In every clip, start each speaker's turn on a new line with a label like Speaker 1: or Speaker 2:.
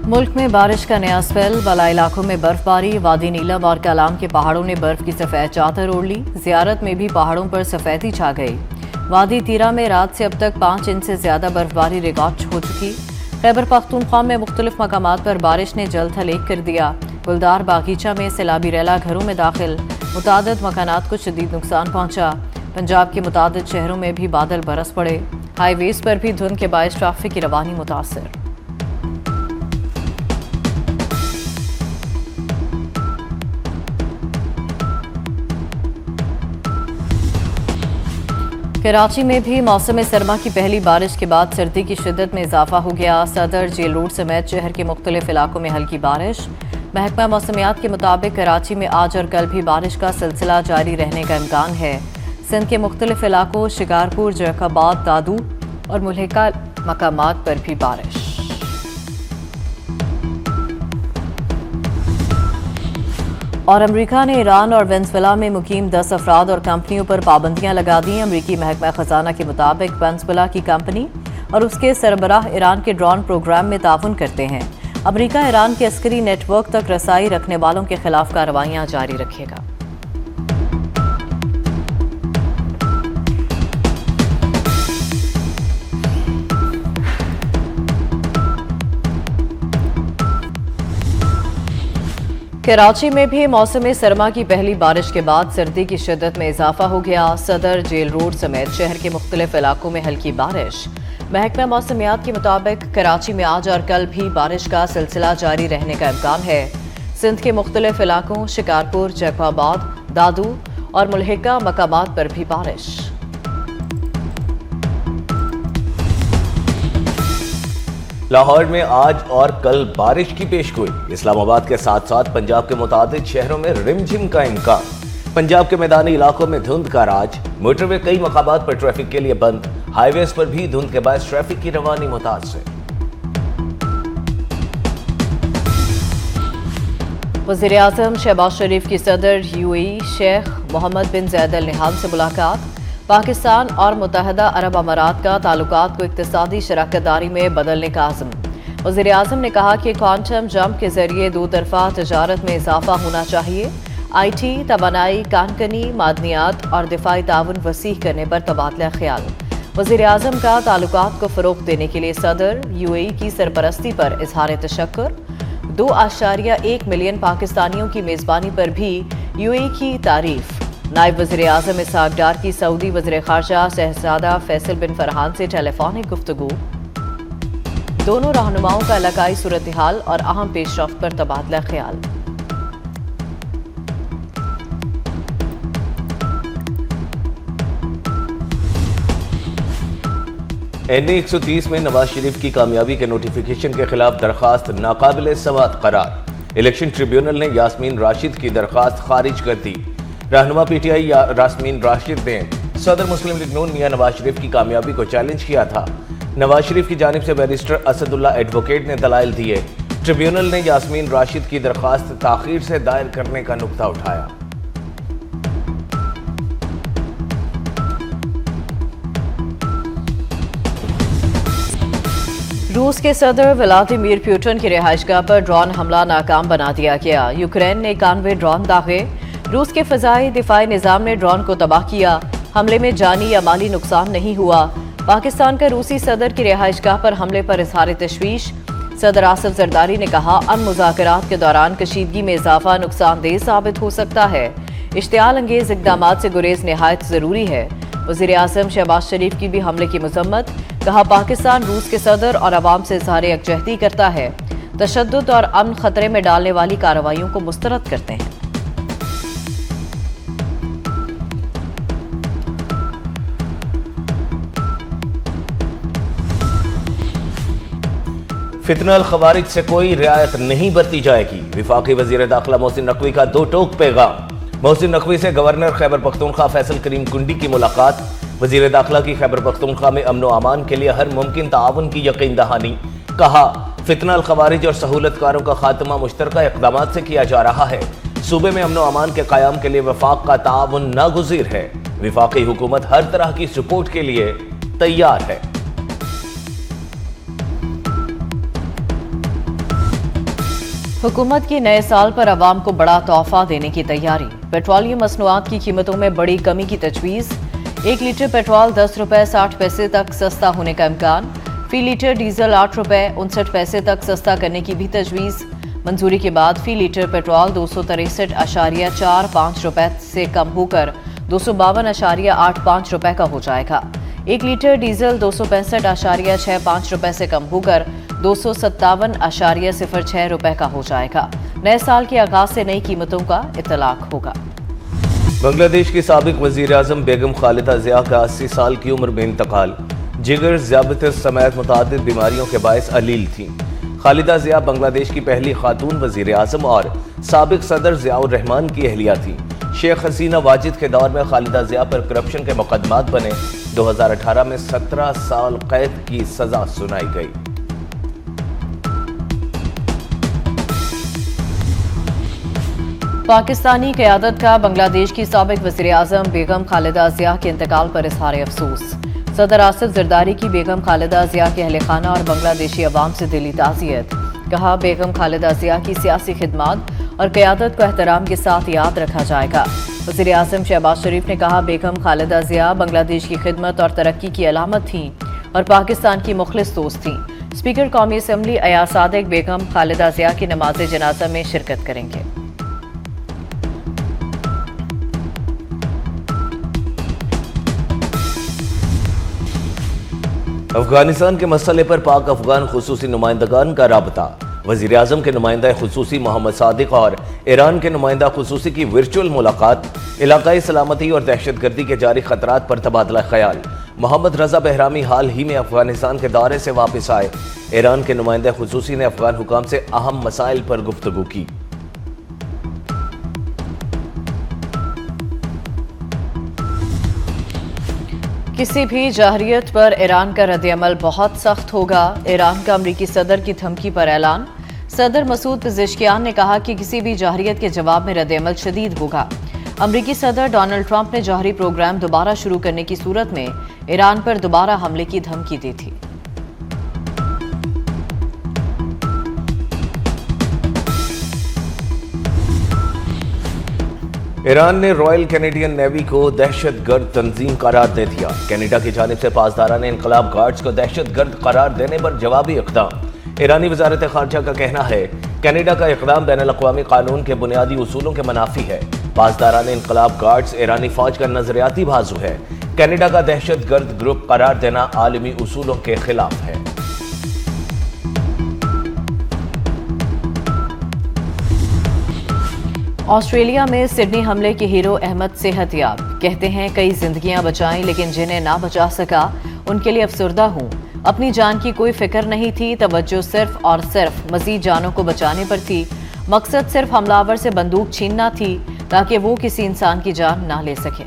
Speaker 1: मुल्क में बारिश का नया स्पेल, बाला इलाकों में बर्फबारी। वादी नीलम और कलाम के पहाड़ों ने बर्फ की सफेद चादर ओढ़ ली। जियारत में भी पहाड़ों पर सफेदी छा गई। वादी तीरा में रात से अब तक 5 इंच से ज्यादा बर्फबारी रिकॉर्ड हो चुकी। खैबर पख्तूनख्वा में मुख्तलिफ मकामात पर बारिश ने जल थल कर दिया। गुलदार बागीचा में सैलाबी रैला घरों में दाखिल, मुतादिद मकानात को शदीद नुकसान पहुंचा। पंजाब के मुतादिद शहरों में भी बादल बरस पड़े। हाईवेज पर भी धुंध के बायस ट्रैफिक की रवानी मुतासर। कराची में भी मौसम सरमा की पहली बारिश के बाद सर्दी की शिद्दत में इजाफा हो गया। सदर, जेल रोड समेत शहर के मुख्तलिफ इलाकों में हल्की बारिश। महकमा मौसमियात के मुताबिक कराची में आज और कल भी बारिश का सिलसिला जारी रहने का इम्कान है। सिंध के मुख्तलिफ इलाकों शिकारपुर, जैकबाद, दादू और मुल्हिका मकामात पर भी बारिश। और अमरीका ने ईरान और वेनेजुएला में मुकीम 10 अफराद और कंपनियों पर पाबंदियां लगा दी। अमरीकी महकमा खजाना के मुताबिक वेनेजुएला की कंपनी और उसके सरबराह ईरान के ड्रोन प्रोग्राम में ताउन करते हैं। अमरीका ईरान के अस्करी नेटवर्क तक रसाई रखने वालों के खिलाफ कार्रवाइयां जारी रखेगा। कराची में भी मौसम सरमा की पहली बारिश के बाद सर्दी की शिद्दत में इजाफा हो गया। सदर, जेल रोड समेत शहर के मुख्तलिफ इलाकों में हल्की बारिश। महकमा मौसमियात के मुताबिक कराची में आज और कल भी बारिश का सिलसिला जारी रहने का इम्कान है। सिंध के मुख्तलिफ इलाकों शिकारपुर, जैकबाद, दादू और मुल्हिका मकामात पर भी बारिश।
Speaker 2: लाहौर में आज और कल बारिश की पेशगोई। इस्लामाबाद के साथ साथ पंजाब के मुताबिक शहरों में रिमझिम का इम्कान। पंजाब के मैदानी इलाकों में धुंध का राज। मोटरवे कई मकामात पर ट्रैफिक के लिए बंद। हाईवेज पर भी धुंध के बाद ट्रैफिक की रवानी मुतासर।
Speaker 1: वज़ीर आज़म शहबाज शरीफ की सदर यूएई शेख मोहम्मद बिन ज़ायद अल नहयान से मुलाकात। पाकिस्तान और मुत्तहदा अरब अमारात का ताल्लुकात को इक्तिसादी शराकतदारी में बदलने का आज़म। वज़ीर आज़म ने कहा कि क्वांटम जंप के जरिए दो तरफा तजारत में इजाफा होना चाहिए। IT, तवानाई, कानकनी, मादनियात और दिफाई ताउन वसीह करने पर तबादला ख्याल। वज़ीर आज़म का ताल्लुकात को फ़रोग़ देने के लिए सदर यूएई की सरपरस्ती पर इजहार तशक्कुर। 2.1 मिलियन पाकिस्तानियों की मेज़बानी पर भी यूएई की तारीफ। नायब वज़ीर आज़म इसहाक डार की सऊदी वज़ीर ख़ारजा शहज़ादा फैसल बिन फरहान से टेलीफोनिक गुफ्तगू। दोनों रहनुमाओं का इलाकाई सूरत हाल और अहम पेशरफ्त पर तबादला ख्याल।
Speaker 2: NA 130 में नवाज शरीफ की कामयाबी के नोटिफिकेशन के खिलाफ दरखास्त नाकाबिल समाअत करार। इलेक्शन ट्रिब्यूनल ने यास्मीन राशिद की दरखास्त खारिज कर दी। रहनुमा PTI यास्मीन राशिद ने सदर मुस्लिम लीग नून मियां नवाज शरीफ की कामयाबी को चैलेंज किया था। नवाज शरीफ की जानिब से बैरिस्टर असदुल्ला एडवोकेट ने दलाइल दिए। ट्रिब्यूनल ने यास्मीन राशिद की दरखास्त ताखीर से दायर करने का नुक्ता उठाया।
Speaker 1: रूस के सदर व्लादिमीर पुतिन की रिहाइशगाह पर ड्रोन हमला नाकाम बना दिया गया। यूक्रेन ने 91 ड्रोन दागे। रूस के फ़ज़ाई दिफाई निज़ाम ने ड्रोन को तबाह किया। हमले में जानी या माली नुकसान नहीं हुआ। पाकिस्तान का रूसी सदर की रिहाइशगाह पर हमले पर इज़हार तशवीश। सदर आसिफ ज़रदारी ने कहा, अमन मुज़ाकरात के दौरान कशीदगी में इजाफा नुकसानदेह साबित हो सकता है। इश्तियाल अंगेज़ इक़दामात से गुरेज नहायत ज़रूरी है। वज़ीर आज़म शहबाज शरीफ की भी हमले की मज़म्मत। कहा, पाकिस्तान रूस के सदर और अवाम से इज़हार यकजहती करता है। तशद्दुद और अमन खतरे में डालने वाली कार्रवाइयों को मुस्तरद करते हैं।
Speaker 2: फितना अल खवारिज से कोई रियायत नहीं बरती जाएगी। विफाकी वजीर दाखिला मोहसिन नकवी का 2 टोक पैगाम। मोहसिन नकवी से गवर्नर खैबर पख्तूनख्वा फैसल करीम कुंडी की मुलाकात। वजीर दाखिला की खैबर पख्तूनख्वा में अमन व अमान के लिए हर मुमकिन ताउन की यकीन दहानी। कहा, फितना अल खवारिज और सहूलतकारों का खात्मा मुश्तरका इक़दामात से किया जा रहा है। सूबे में अमन व अमान के क़याम के लिए वफाक का ताउन नागुज़ीर है। विफाकी हुकूमत हर तरह की सपोर्ट के लिए तैयार है।
Speaker 1: हुकूमत की नए साल पर अवाम को बड़ा तोहफा देने की तैयारी। पेट्रोलियम मसनूआत की कीमतों में बड़ी कमी की तजवीज़। 1 लीटर पेट्रोल 10 रुपये 60 पैसे तक सस्ता होने का इम्कान। फी लीटर डीजल 8 रुपये 59 पैसे तक सस्ता करने की भी तजवीज़। मंजूरी के बाद फी लीटर पेट्रोल 263.45 रुपये से कम होकर 252.85 रुपये का हो जाएगा। 1 लीटर डीजल 265.65 रुपये से कम होकर 257.06 रुपये का हो जाएगा। नए साल के आगाज से नई कीमतों का इतलाक होगा।
Speaker 2: बांग्लादेश की साबिक वज़ीर-ए-आज़म बेगम खालिदा ज़िया का 80 साल की उम्र में इंतकाल। जिगर, ज़ियाबतिस समेत मुतादिद बीमारियों के बायस अलील थीं। खालिदा ज़िया बांग्लादेश की पहली खातून वज़ीर-ए-आज़म और साबिक सदर ज़ियाउर रहमान की अहलिया थीं। शेख हसीना वाजिद के दौर में खालिदा ज़िया पर करप्शन के मुकदमात बने। 2018 में 17 साल कैद की सजा सुनाई गई।
Speaker 1: पाकिस्तानी क़यादत का बांग्लादेश की साबिक वज़ीर-ए-आज़म बेगम खालिदा ज़िया के इंतकाल पर इज़हार अफसोस। सदर आसिफ ज़रदारी की बेगम खालिदा ज़िया के अहले खाना और बांग्लादेशी अवाम से दिली ताज़ियत। कहा, बेगम खालिदा ज़िया की सियासी खिदमत और क़यादत को एहतराम के साथ याद रखा जाएगा। वज़ीर-ए-आज़म शहबाज शरीफ ने कहा, बेगम खालिदा ज़िया बांग्लादेश की खिदमत और तरक्की की अलामत थीं और पाकिस्तान की मुखलिस दोस्त थीं। स्पीकर कौमी असम्बली अयाज सादिक बेगम खालिदा ज़िया की नमाज जनाजा में शिरकत करेंगे।
Speaker 2: अफगानिस्तान के मसले पर पाक अफगान खुसूसी नुमाइंदगान का राबता। वज़ीर-ए-आज़म के नुमाइंदा खुसूसी मोहम्मद सादिक और ईरान के नुमाइंदा खुसूसी की वर्चुअल मुलाकात। इलाकाई सलामती और दहशतगर्दी के जारी खतरात पर तबादला ख्याल। मोहम्मद रजा बहरामी हाल ही में अफगानिस्तान के दौरे से वापस आए। ईरान के नुमाइंदा खुसूसी ने अफगान हुकाम से अहम मसाइल पर गुफ्तगू की।
Speaker 1: किसी भी जाहरियत पर ईरान का रद्द-ए-अमल बहुत सख्त होगा। ईरान का अमरीकी सदर की धमकी पर ऐलान। सदर मसूद पेज़ेश्कियान ने कहा कि किसी भी जाहरियत के जवाब में रद्द-ए-अमल शदीद होगा। अमरीकी सदर डोनाल्ड ट्रंप ने जौहरी प्रोग्राम दोबारा शुरू करने की सूरत में ईरान पर दोबारा हमले की धमकी दी थी।
Speaker 2: ईरान ने रॉयल कैनेडियन नेवी को दहशतगर्द तंजीम करार दे दिया। कनाडा की जानिब से पासदारान इनकलाब गार्ड्स को दहशतगर्द करार देने पर जवाबी इक़दाम। ईरानी वज़ारत ख़ारजा का कहना है, कनाडा का इक़दाम बैनुल-अक़वामी कानून के बुनियादी उसूलों के मुनाफी है। पासदारान इनकलाब गार्ड्स ईरानी फ़ौज का नज़रियाती बाजू है। कनाडा का दहशतगर्द ग्रुप करार देना आलमी उसूलों के खिलाफ है।
Speaker 1: ऑस्ट्रेलिया में सिडनी हमले के हीरो अहमद सेहतयाब कहते हैं, कई जिंदगियां बचाई लेकिन जिन्हें ना बचा सका उनके लिए अफसरदा हूं। अपनी जान की कोई फिक्र नहीं थी, तवज्जो सिर्फ और सिर्फ मजीद जानों को बचाने पर थी। मकसद सिर्फ हमलावर से बंदूक छीनना थी ताकि वो किसी इंसान की जान ना ले सके।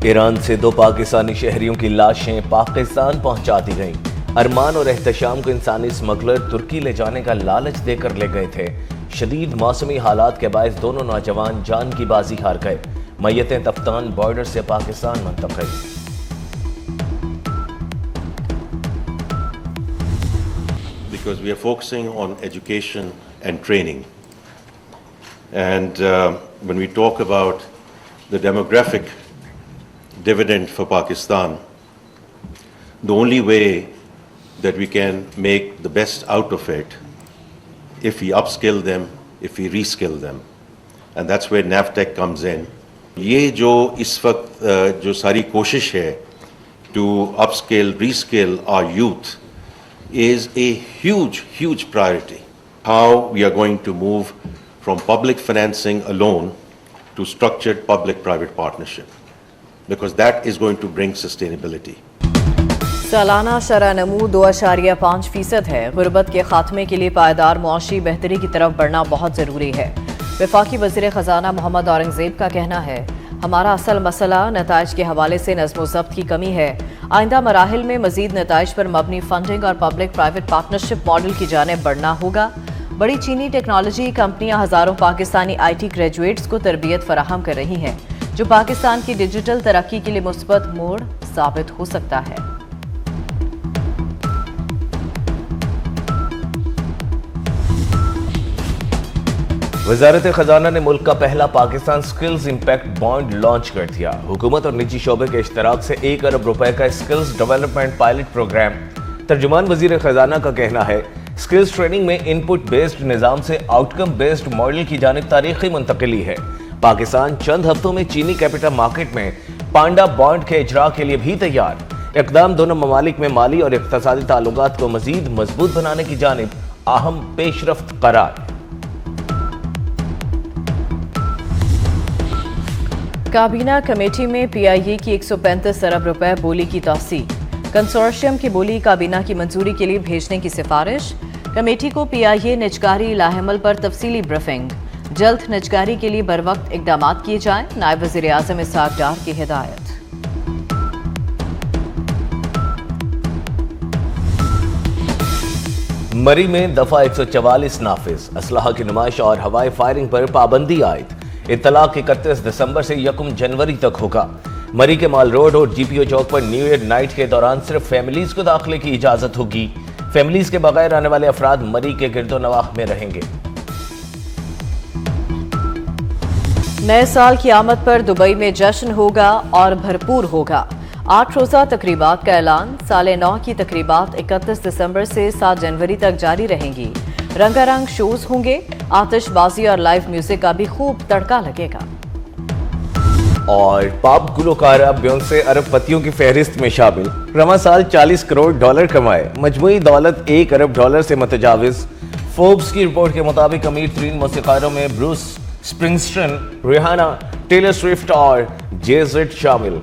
Speaker 2: ईरान से 2 पाकिस्तानी शहरियों की लाशें पाकिस्तान पहुंचा दी गईं। अरमान और एहतशाम को इंसानी स्मगलर तुर्की ले जाने का लालच देकर ले गए थे। शदीद मौसमी हालात के बायस दोनों नौजवान जान की बाजी हार गए। मैयतें तफ्तान बॉर्डर से पाकिस्तान मुंतकिल।
Speaker 3: Because we are focusing on education and training. And when we talk about the demographic dividend for Pakistan, the only way that we can make the best out of it if we upskill them, if we reskill them. And that's where NAVTEC comes in. ये जो इस वक्त जो सारी कोशिश है to upskill, reskill our youth is a huge priority. How we are going to move from public financing alone to structured public-private partnership, because that is going to bring sustainability.
Speaker 1: सालाना शरह नमू 2.5% है। गुर्बत के खात्मे के लिए पायदार मुआशी बेहतरी की तरफ बढ़ना बहुत ज़रूरी है। वफाकी वज़ीर ख़जाना मोहम्मद औरंगज़ेब का कहना है, हमारा असल मसला नताइज के हवाले से नज़्म व ज़ब्त की कमी है। आइंदा मराहिल में मज़ीद नताइज पर मबनी फंडिंग और पब्लिक प्राइवेट पार्टनरशिप मॉडल की जानिब बढ़ना होगा। बड़ी चीनी टेक्नोलॉजी कंपनियां हज़ारों पाकिस्तानी IT ग्रेजुएट्स को तरबियत फराहम कर रही हैं, जो पाकिस्तान की डिजिटल तरक्की के लिए मुस्बत मोड़ साबित हो सकता है।
Speaker 2: वजारत खजाना ने मुल्क का पहला Pakistan skills impact bond launch कर दिया। हुकूमत और निजी शोबे के इश्तराक से 1 अरब रुपए का स्किल्स डेवलपमेंट पायलट प्रोग्राम। तर्जुमान वजीर खजाना का कहना है, स्किल्स ट्रेनिंग में इनपुट बेस्ड निज़ाम से आउटकम बेस्ड मॉडल की जानिब तारीखी मुंतकिली है। पाकिस्तान चंद हफ्तों में चीनी कैपिटल मार्केट में पांडा बॉन्ड के इजरा के लिए भी तैयार। इक़दाम दोनों ममालिक में माली और इक़्तिसादी ताल्लुकात को मजीद मजबूत बनाने की जानिब अहम पेशरफ्त करार।
Speaker 1: काबीना कमेटी में PIA की 135 अरब रुपए बोली की तौसी। कंसोर्शियम की बोली काबीना की मंजूरी के लिए भेजने की सिफारिश। कमेटी को PIA निजकारी लाहेमल पर तफसीली ब्रीफिंग। जल्द निजकारी के लिए बरवक्त इकदाम किए जाएं। नायब वज़ीर आज़म इसहाक डार की हिदायत।
Speaker 2: मरी में दफा 144 नाफिज। असलहा की नुमाइश और हवाई फायरिंग पर पाबंदी आयद। इत्तलाक 31 दिसंबर से 1 जनवरी तक होगा। मरी के माल रोड और GPO चौक पर न्यू ईयर नाइट के दौरान सिर्फ फैमिलीज को दाखिले की इजाजत होगी। फैमिलीज के बगैर आने वाले अफराद मरी के गिरदोनवाह में रहेंगे।
Speaker 1: नए साल की आमद पर दुबई में जश्न होगा और भरपूर होगा। 8 रोज़ा तकरीबात का ऐलान। साले नौ की तकरीबात 31 दिसंबर से 7 जनवरी तक जारी रहेंगी। रंगारंग शोज होंगे। आतिशबाजी और लाइव म्यूजिक का भी खूब तड़का लगेगा।
Speaker 2: और पॉप गुलकारा बियोंसे अरबपतियों की फहरिस्त में शामिल। रवा साल 40 करोड़ डॉलर कमाए। मजमूई दौलत 1 अरब डॉलर से मुतजाविज। फोर्ब्स की रिपोर्ट के मुताबिक अमीर तरीन मौसीकारों में ब्रूस स्प्रिंगस्टन, रिहाना, टेलर स्विफ्ट और जे-ज़ेड शामिल।